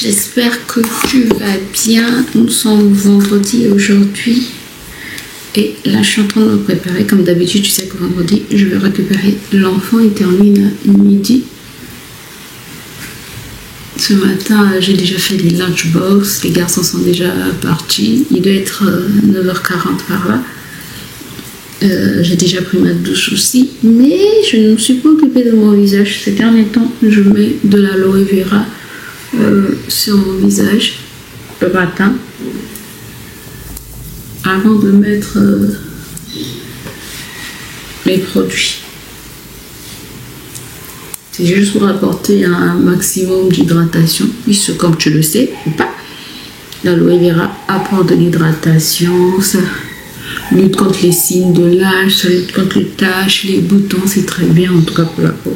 J'espère que tu vas bien. Nous sommes vendredi aujourd'hui. Et là, je suis en train de me préparer. Comme d'habitude, tu sais que vendredi, je vais récupérer l'enfant. Il termine à midi. Ce matin, j'ai déjà fait les lunchbox. Les garçons sont déjà partis. Il doit être 9h40 par là. J'ai déjà pris ma douche aussi. Mais je ne me suis pas occupée de mon visage. Ces derniers temps, je mets de l'aloe vera sur mon visage le matin avant de mettre les produits. C'est juste pour apporter un maximum d'hydratation, puisque comme tu le sais ou pas, l'aloe vera apporte de l'hydratation, ça lutte contre les signes de l'âge, ça lutte contre les taches, les boutons, c'est très bien en tout cas pour la peau.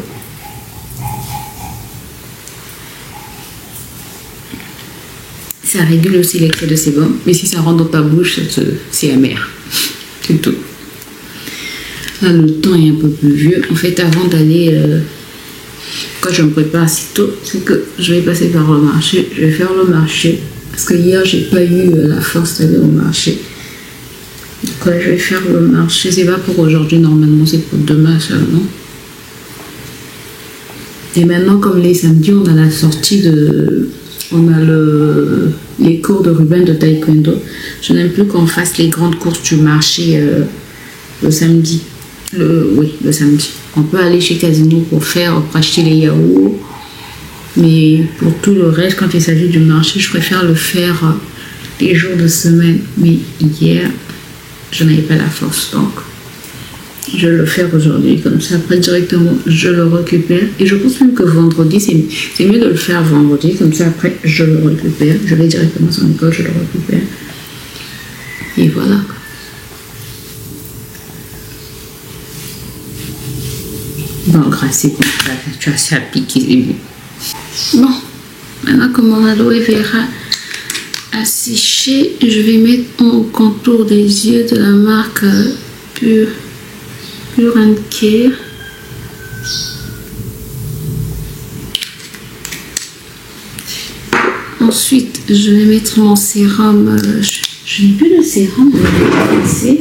Ça régule aussi l'excès de sébum, mais si ça rentre dans ta bouche, c'est amer. C'est tout. Là, le temps est un peu plus vieux. En fait, avant d'aller, quand je me prépare si tôt, c'est que je vais passer par le marché. Je vais faire le marché. Parce que hier, j'ai pas eu la force d'aller au marché. Donc là, je vais faire le marché. C'est pas pour aujourd'hui, normalement, c'est pour demain seulement. Et maintenant, comme les samedis, on a la sortie de... On a les cours de Ruben de taekwondo. Je n'aime plus qu'on fasse les grandes courses du marché le samedi. Oui, le samedi. On peut aller chez Casino pour acheter les yaourts. Mais pour tout le reste, quand il s'agit du marché, je préfère le faire les jours de semaine. Mais hier, je n'avais pas la force. Donc, je vais le faire aujourd'hui. Comme ça, après, directement, je le récupère. Et je pense même que vendredi, c'est mieux de le faire vendredi. Comme ça, après, je le récupère. Je vais directement à son école, je le récupère. Et voilà. Bon, grâce, tu as ça piqué. Bon, maintenant que mon aloe vera a séché, je vais mettre mon contour des yeux de la marque Pure and Care. Ensuite, je vais mettre mon sérum. Je n'ai plus de sérum avec la vitamine C.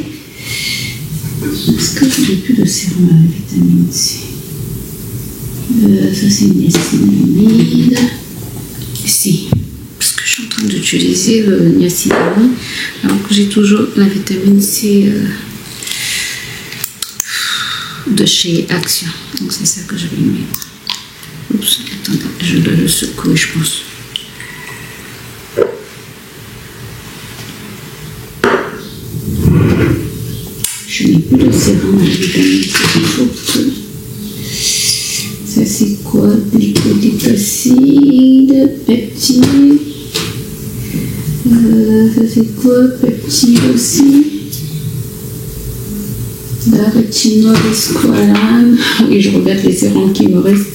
Est-ce que je n'ai plus de sérum avec la vitamine C? Ça, c'est une niacinamide. Si, parce que je suis en train d'utiliser le niacinamide. Alors que j'ai toujours la vitamine C de chez Action. Donc, c'est ça que je vais mettre. Oups, attendez, je dois le secouer, je pense. Je n'ai plus de sérum à la vitamine C. Il faut que... Ça, c'est quoi? Glycolique acide, peptide. Ça, c'est quoi? Peptide aussi. La rétinol squalane. Oui, je regarde les sérums qui me restent.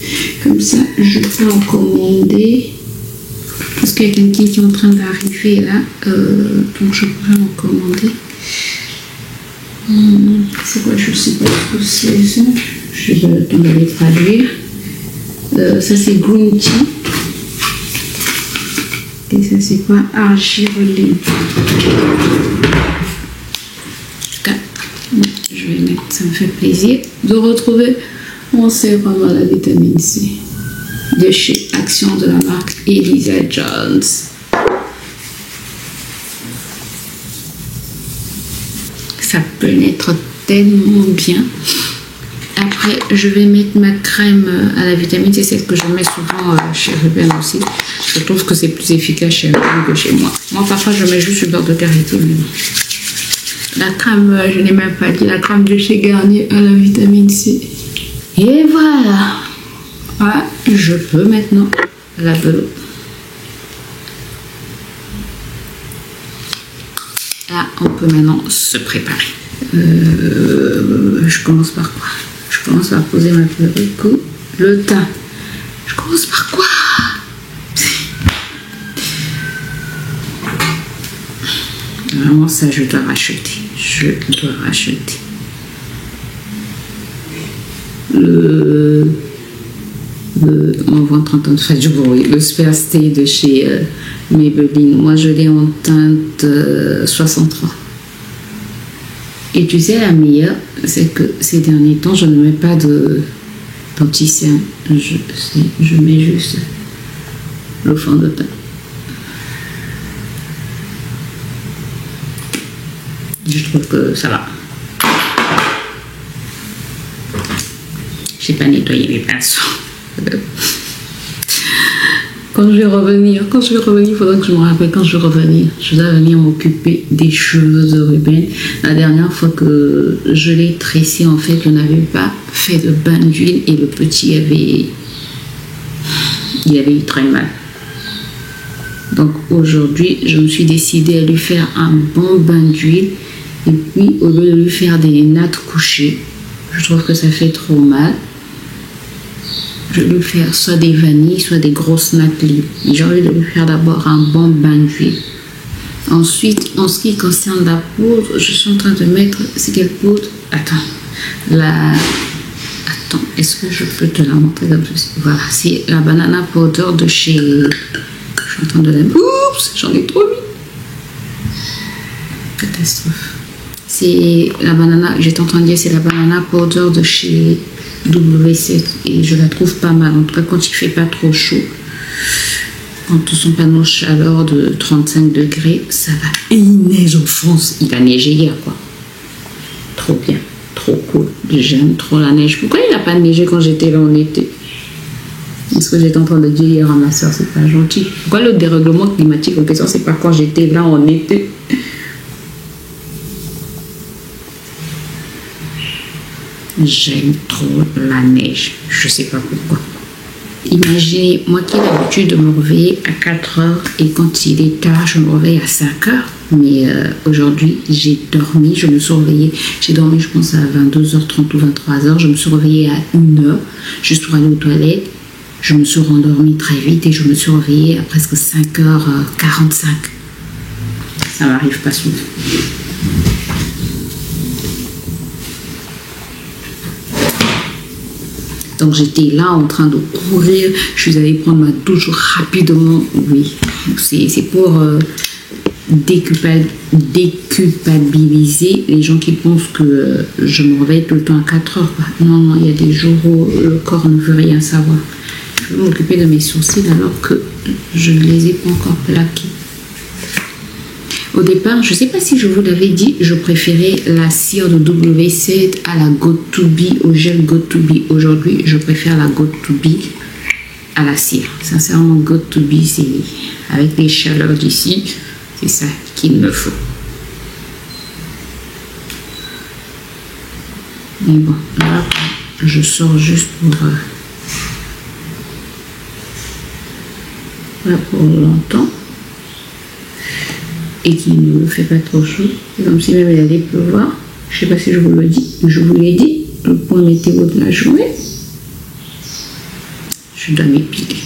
Comme ça, je peux en commander. Parce qu'il y a quelqu'un qui est en train d'arriver là. Donc, je pourrais en commander. C'est quoi? Je ne sais pas ce que c'est ça. Je vais le temps d'aller traduire. Ça, c'est green tea. Et ça, c'est quoi? Argireline. Je vais mettre, ça me fait plaisir de retrouver mon sérum à la vitamine C de chez Action de la marque Elisa Jones. Ça pénètre tellement bien. Après, je vais mettre ma crème à la vitamine C, celle que je mets souvent chez Ruben aussi. Je trouve que c'est plus efficace chez Ruben que chez moi. Moi, parfois, je mets juste du beurre de karité. La crème, je n'ai même pas dit, la crème de chez Garnier à la vitamine C. Et voilà. Ah, je peux maintenant laver l'eau. Là, on peut maintenant se préparer. Je commence par quoi? Je commence par poser ma perruque, le teint. Je commence par quoi? Vraiment, ça, je dois racheter. Je dois racheter. On voit 30 ans de fait du bruit. Le Spare Stay de chez Maybelline. Moi, je l'ai en teinte 63. Et tu sais, la meilleure, c'est que ces derniers temps, je ne mets pas de d'anti-cerne. Je mets juste le fond de teint. Je trouve que ça va. J'ai pas nettoyé mes pinceaux. Quand je vais revenir, il faudra que je me rappelle quand je vais revenir. Je dois venir m'occuper des cheveux de Ruben. La dernière fois que je l'ai tressé, en fait, je n'avais pas fait de bain d'huile et le petit il avait eu très mal. Donc aujourd'hui, je me suis décidée à lui faire un bon bain d'huile. Et puis, au lieu de lui faire des nattes couchées, je trouve que ça fait trop mal. Je vais lui faire soit des vanilles, soit des grosses nattes libres. J'ai envie de lui faire d'abord un bon bain d'huile. Ensuite, en ce qui concerne la poudre, je suis en train de mettre... C'est quelle poudre? Attends. Attends, est-ce que je peux te la montrer comme ceci? Voilà, c'est la banana powder de chez... Je suis en train de la... Oups, j'en ai trop mis. Catastrophe. C'est la banana, j'étais en train de dire, c'est la banana powder de chez W7 et je la trouve pas mal. En tout cas, quand il fait pas trop chaud, quand son panneau chaleur de 35 degrés, ça va. Et il neige en France. Il a neigé hier, quoi. Trop bien, trop cool. J'aime trop la neige. Pourquoi il n'a pas neigé quand j'étais là en été? Ce que j'étais en train de dire hier à ma soeur, c'est pas gentil. Pourquoi le dérèglement climatique en question, c'est pas quand j'étais là en été? J'aime trop la neige. Je sais pas pourquoi. Imaginez, moi qui ai l'habitude de me réveiller à 4 heures et quand il est tard, je me réveille à 5 heures. Mais aujourd'hui, j'ai dormi, je me suis réveillée. J'ai dormi, je pense, à 22h30 ou 23h. Je me suis réveillée à 1h, juste pour aller aux toilettes. Je me suis rendormie très vite et je me suis réveillée à presque 5h45. Ça m'arrive pas souvent. Donc j'étais là en train de courir, je suis allée prendre ma douche rapidement, oui, c'est pour déculpabiliser les gens qui pensent que je me réveille tout le temps à 4 heures. Non, non, il y a des jours où le corps ne veut rien savoir. Je vais m'occuper de mes sourcils alors que je ne les ai pas encore plaqués. Au départ, je ne sais pas si je vous l'avais dit, je préférais la cire de W7 à la Got2b, au gel Got2b. Aujourd'hui, je préfère la Got2b à la cire. Sincèrement, Got2b, c'est avec les chaleurs d'ici, c'est ça qu'il me faut. Mais bon, là, je sors juste pour longtemps. Et qui ne fait pas trop chaud. C'est comme si même il allait pleuvoir. Je ne sais pas si je vous le dis. Je vous l'ai dit. Le point météo de la journée. Je dois m'épiler.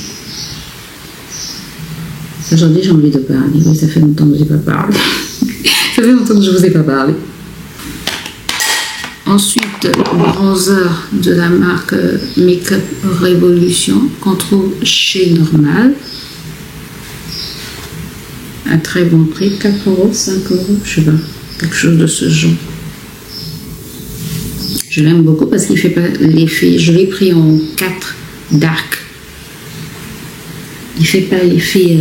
Aujourd'hui, j'ai envie de parler. Oui, ça fait longtemps que je n'ai pas parlé. Ça fait longtemps que je ne vous ai pas parlé. Ensuite, le bronzer de la marque Makeup Revolution qu'on trouve chez Normal. À très bon prix, 4 €, 5 €, je sais pas, quelque chose de ce genre. Je l'aime beaucoup parce qu'il fait pas l'effet, je l'ai pris en 4 dark. Il fait pas l'effet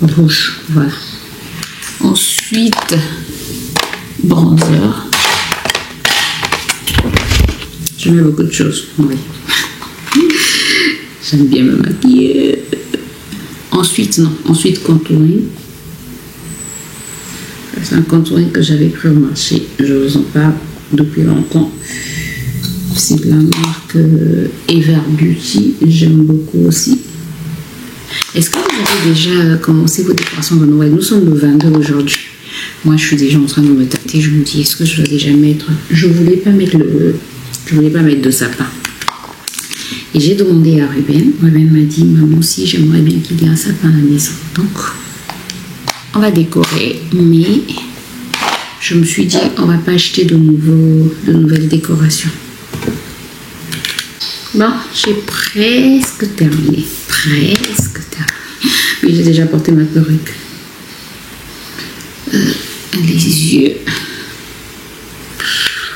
rouge, voilà. Ensuite, bronzer. Je mets beaucoup de choses, oui. J'aime bien me maquiller. Ensuite contouring. C'est un contouring que j'avais pris au marché. Je vous en parle depuis longtemps. C'est de la marque Ever Beauty. J'aime beaucoup aussi. Est-ce que vous avez déjà commencé vos décorations de Noël? Nous sommes le 22 aujourd'hui. Moi, je suis déjà en train de me tâter. Je me dis, est-ce que je dois déjà mettre... Je voulais pas mettre de sapin. Et j'ai demandé à Ruben. Ruben m'a dit, maman aussi, j'aimerais bien qu'il y ait un sapin à la maison. Donc, on va décorer. Mais je me suis dit, on va pas acheter de nouvelles décorations. Bon, j'ai presque terminé. Oui, j'ai déjà porté ma perruque. Les yeux.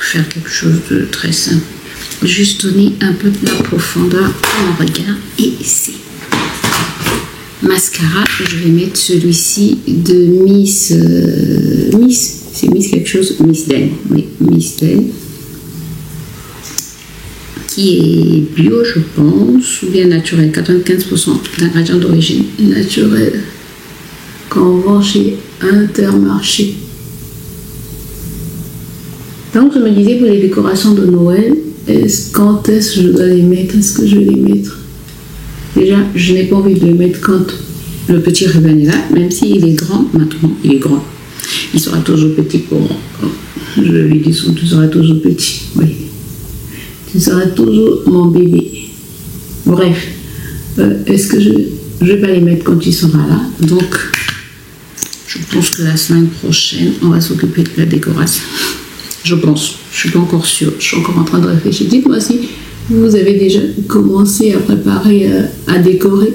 Faire quelque chose de très simple. Juste donner un peu de la profondeur à mon regard. Et ici. Mascara, je vais mettre celui-ci de Miss. C'est Miss quelque chose. Miss Den. Oui, Miss Den. Qui est bio, je pense, ou bien naturel. 95% d'ingrédients d'origine naturelle. Quand on vend chez Intermarché. Donc, je me disais pour les décorations de Noël, quand est-ce que je dois les mettre? Est-ce que je vais les mettre? Déjà, je n'ai pas envie de les mettre quand le petit Ruben est là, même s'il est grand. Maintenant, il est grand. Il sera toujours petit pour moi. Je lui dis, tu seras toujours petit. Oui. Tu seras toujours mon bébé. Bref, est-ce que je vais pas les mettre quand il sera là? Donc, je pense que la semaine prochaine, on va s'occuper de la décoration. Je pense. Je suis pas encore sûre. Je suis encore en train de réfléchir. Dites-moi si vous avez déjà commencé à préparer, à décorer.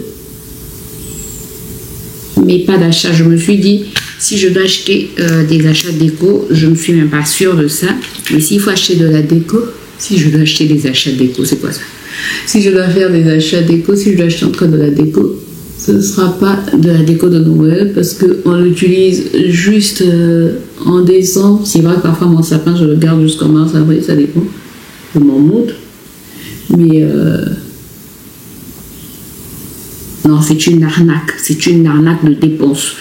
Mais pas d'achat. Je me suis dit, si je dois acheter des achats déco, je ne suis même pas sûre de ça. Mais s'il faut acheter de la déco, si je dois acheter des achats déco, c'est quoi ça? Si je dois faire des achats déco, si je dois acheter encore de la déco, ce ne sera pas de la déco de Noël parce qu'on l'utilise juste en décembre. C'est vrai que parfois mon sapin, je le garde jusqu'en mars, avril, ça dépend de mon mood. Mais non, c'est une arnaque. C'est une arnaque de dépense.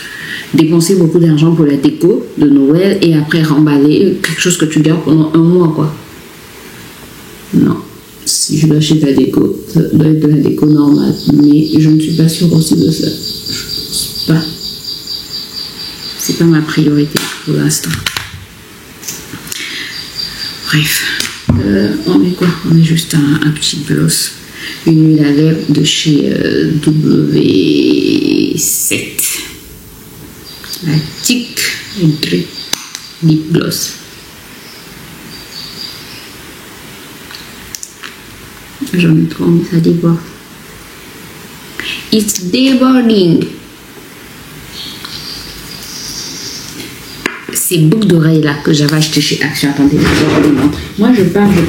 Dépenser beaucoup d'argent pour la déco de Noël et après remballer quelque chose que tu gardes pendant un mois, quoi. Non, si je dois acheter de la déco, ça doit être de la déco normale, mais je ne suis pas sûre aussi de ça. Je pense pas. C'est pas ma priorité pour l'instant. Bref, on met quoi? On met juste un petit gloss, une huile à lèvres de chez W7. La Thick Lip Gloss. J'en ai trop, mais ça déborde. It's deboarding. Ces boucles d'oreilles là que j'avais acheté chez Action. Attendez, je vais vous les montrer. Moi je parle, je vais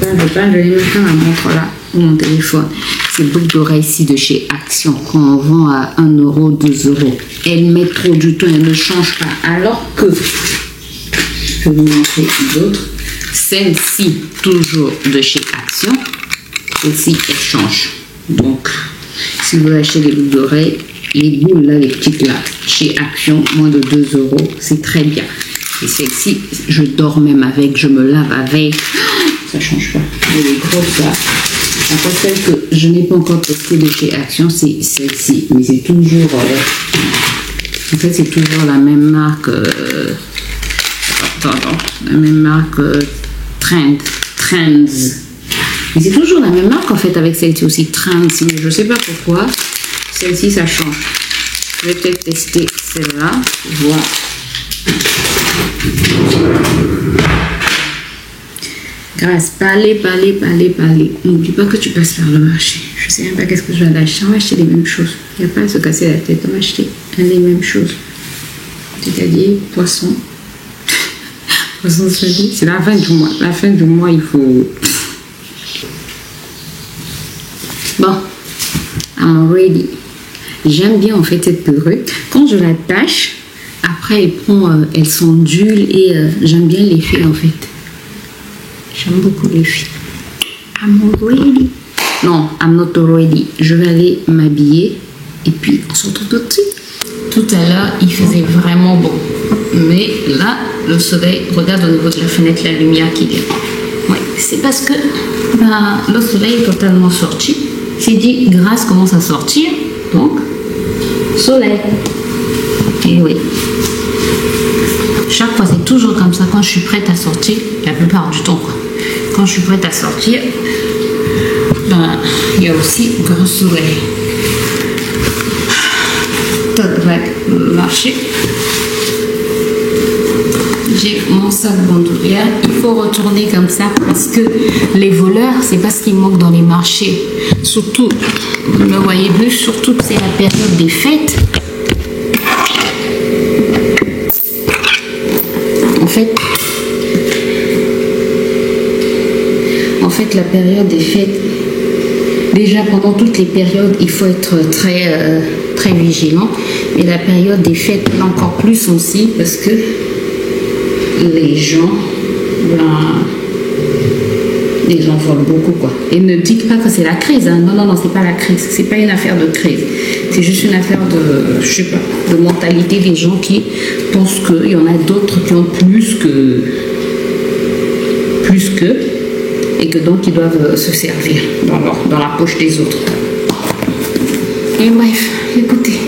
mettre ma montre là, ou mon téléphone. Ces boucles d'oreilles-ci de chez Action qu'on vend à 1 euro, 2 euros. Elles mettent trop du temps, elles ne changent pas. Alors que, je vais vous montrer d'autres. Celle-ci, toujours de chez Action. Aussi, elles changent. Donc, si vous achetez des boucles d'oreilles, les boules là, les petites là, chez Action, moins de 2 euros, c'est très bien. Et celle-ci, je dors même avec, je me lave avec. Ça change pas. Et les grosses là. Après, celle que je n'ai pas encore testée de chez Action, c'est celle-ci. Mais c'est toujours. En fait, c'est toujours la même marque. La même marque Trends. Mais c'est toujours la même marque en fait avec celle-ci aussi, Trends. Je sais pas pourquoi. Celle-ci, ça change. Je vais peut-être tester celle-là. Voir. Grâce, parler. N'oublie pas que tu passes par le marché. Je sais même pas qu'est-ce que je vais acheter. On va acheter les mêmes choses. Il n'y a pas à se casser la tête. On va acheter les mêmes choses. C'est-à-dire poisson. Poisson saumon. C'est la fin du mois. La fin du mois, il faut. Bon, I'm ready. J'aime bien en fait cette perruque. Quand je l'attache, après elle s'ondule et j'aime bien l'effet en fait. J'aime beaucoup l'effet. I'm ready. Non, I'm not ready. Je vais aller m'habiller et puis on se retrouve tout de suite. Tout à l'heure, il faisait vraiment beau. Mais là, le soleil, regarde au niveau de la fenêtre la lumière qu'il y a. Oui, c'est parce que le soleil est totalement sorti. J'ai dit, Grâce commence à sortir. Donc, Soleil. Et oui. Chaque fois, c'est toujours comme ça. Quand je suis prête à sortir, la plupart du temps, quoi. Quand je suis prête à sortir, ben, il y a aussi grand soleil. Tote bag marché. J'ai mon sac bandoulière. Il faut retourner comme ça parce que les voleurs, c'est pas ce qui manque dans les marchés. Surtout, vous me voyez plus, surtout que c'est la période des fêtes. En fait, la période des fêtes, déjà pendant toutes les périodes, il faut être très vigilant. Mais la période des fêtes, encore plus aussi, parce que les gens volent beaucoup, quoi. Et ne dites pas que c'est la crise, hein. Non, c'est pas la crise. C'est pas une affaire de crise. C'est juste une affaire de, je sais pas, de mentalité des gens qui pensent qu'il y en a d'autres qui ont plus qu'eux, et que donc ils doivent se servir dans la poche des autres. Et bref, écoutez,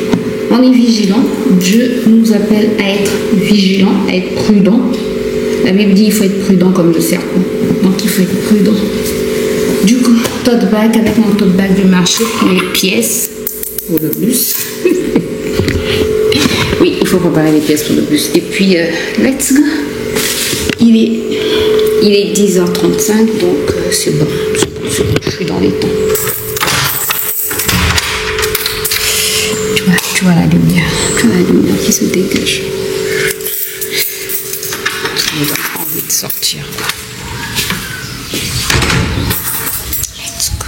on est vigilant. Dieu nous appelle à être vigilant, à être prudent. La Bible dit qu'il faut être prudent comme le serpent. Donc il faut être prudent. Du coup, tote bag avec mon tote bag du marché pour les pièces pour le bus. Oui, il faut préparer les pièces pour le bus. Et puis, let's go. Il est 10h35, donc c'est bon. Je suis dans les temps. Tu vois la lumière. La lumière qui se dégage. J'ai envie de sortir. Let's go.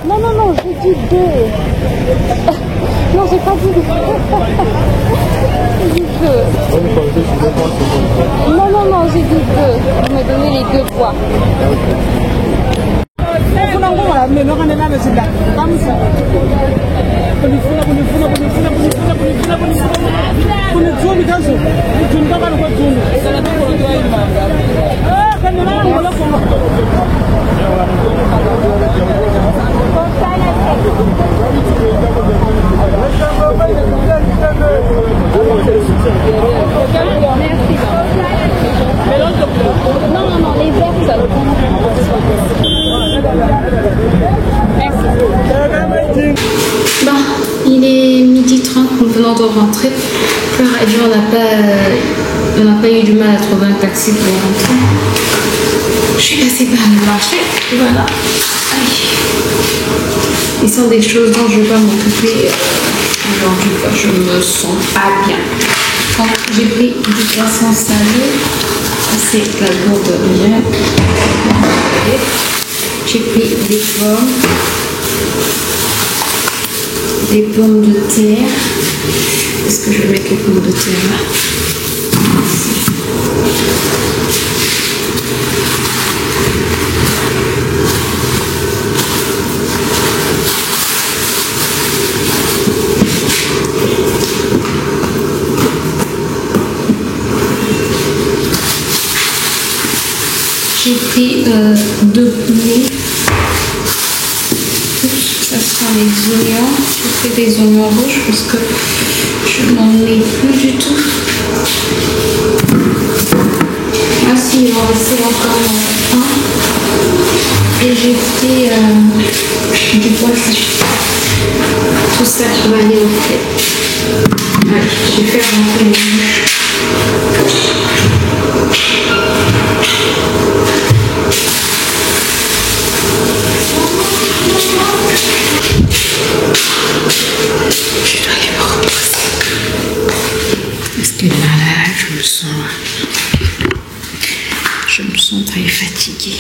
Non, j'ai dit deux. Non, j'ai pas dit deux. J'ai dit deux. Non, j'ai dit deux. Vous me donnez les deux poids. Non, les vertes. Bon, il est 12h30, nous venons de rentrer. Clara et Dieu, on n'a pas eu du mal à trouver un taxi pour rentrer. Je suis passée par le marché, voilà. Ils sont des choses dont je ne vais pas m'occuper aujourd'hui, je me sens pas bien. Donc j'ai pris du poisson salé, c'est la gourde rien. J'ai pris des pommes de terre. Est-ce que je vais mettre les pommes de terre là? J'ai pris 2 poulets. Ça sera les oignons. Je fais des oignons rouges parce que je n'en ai plus du tout. Ah si, il en restait encore un. Et j'ai fait du poisson. Tout ça qui va aller au frais. Ouais, je vais faire rentrer les bouches. Je dois aller me reposer. Parce que là, je me sens très fatiguée.